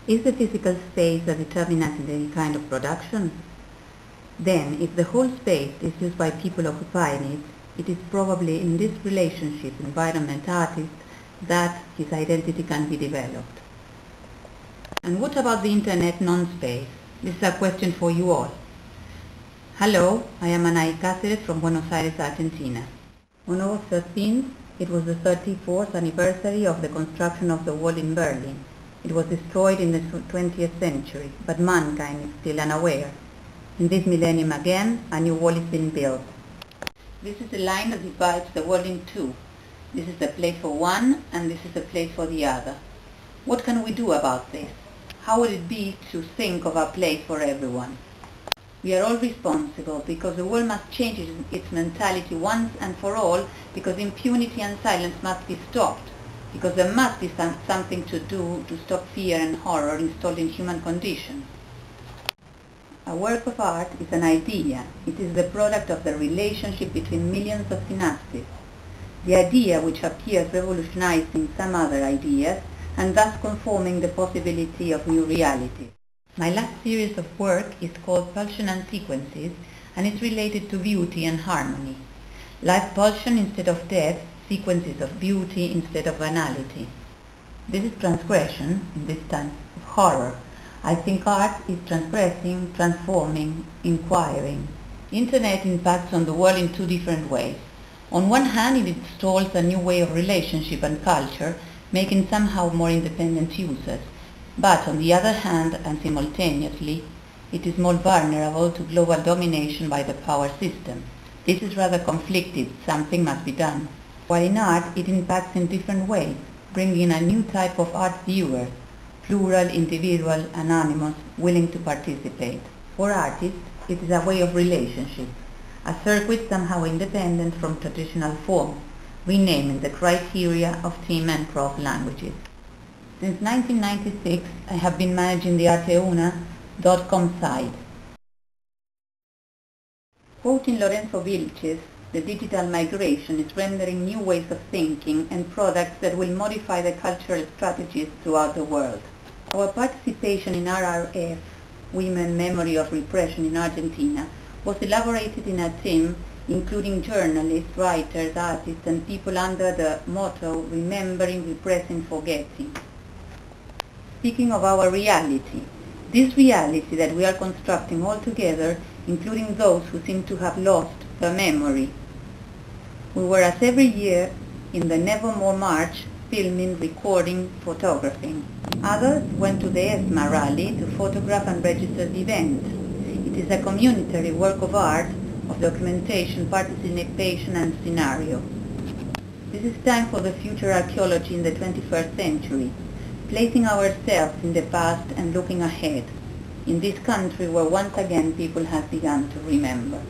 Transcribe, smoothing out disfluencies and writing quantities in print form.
Is the physical space a determinant in any kind of production? Then, if the whole space is used by people occupying it, it is probably in this relationship environment-artist that his identity can be developed. And what about the Internet non-space? This is a question for you all. Hello, I am Anahí Cáceres from Buenos Aires, Argentina. On August 13th, it was the 34th anniversary of the construction of the wall in Berlin. It was destroyed in the 20th century, but mankind is still unaware. In this millennium again, a new wall is being built. This is the line that divides the world in two. This is the place for one, and this is the place for the other. What can we do about this? How would it be to think of a place for everyone? We are all responsible, because the world must change its mentality once and for all, because impunity and silence must be stopped, because there must be something to do to stop fear and horror installed in human condition. A work of art is an idea. It is the product of the relationship between millions of synapses. The idea which appears revolutionizing some other ideas, and thus conforming the possibility of new realities. My last series of work is called Pulsion and Sequences, and is related to beauty and harmony. Life pulsion instead of death, sequences of beauty instead of banality. This is transgression, in this time of horror. I think art is transgressing, transforming, inquiring. Internet impacts on the world in two different ways. On one hand, it installs a new way of relationship and culture, making somehow more independent users. But on the other hand, and simultaneously, it is more vulnerable to global domination by the power system. This is rather conflicted. Something must be done. While in art, it impacts in different ways, bringing a new type of art viewers, plural, individual, anonymous, willing to participate. For artists, it is a way of relationship, a circuit somehow independent from traditional forms, renaming the criteria of theme and prose languages. Since 1996, I have been managing the arteuna.com site. Quoting Lorenzo Vilches, the digital migration is rendering new ways of thinking and products that will modify the cultural strategies throughout the world. Our participation in RRF, Women Memory of Repression in Argentina, was elaborated in a team including journalists, writers, artists, and people under the motto Remembering, Repressing, Forgetting. Speaking of our reality, this reality that we are constructing all together, including those who seem to have lost their memory. We were, as every year, in the Nevermore March, filming, recording, photographing. Others went to the ESMA rally to photograph and register the event. It is a community work of art, of documentation, participation, and scenario. This is time for the future archaeology in the 21st century, placing ourselves in the past and looking ahead, in this country where once again people have begun to remember.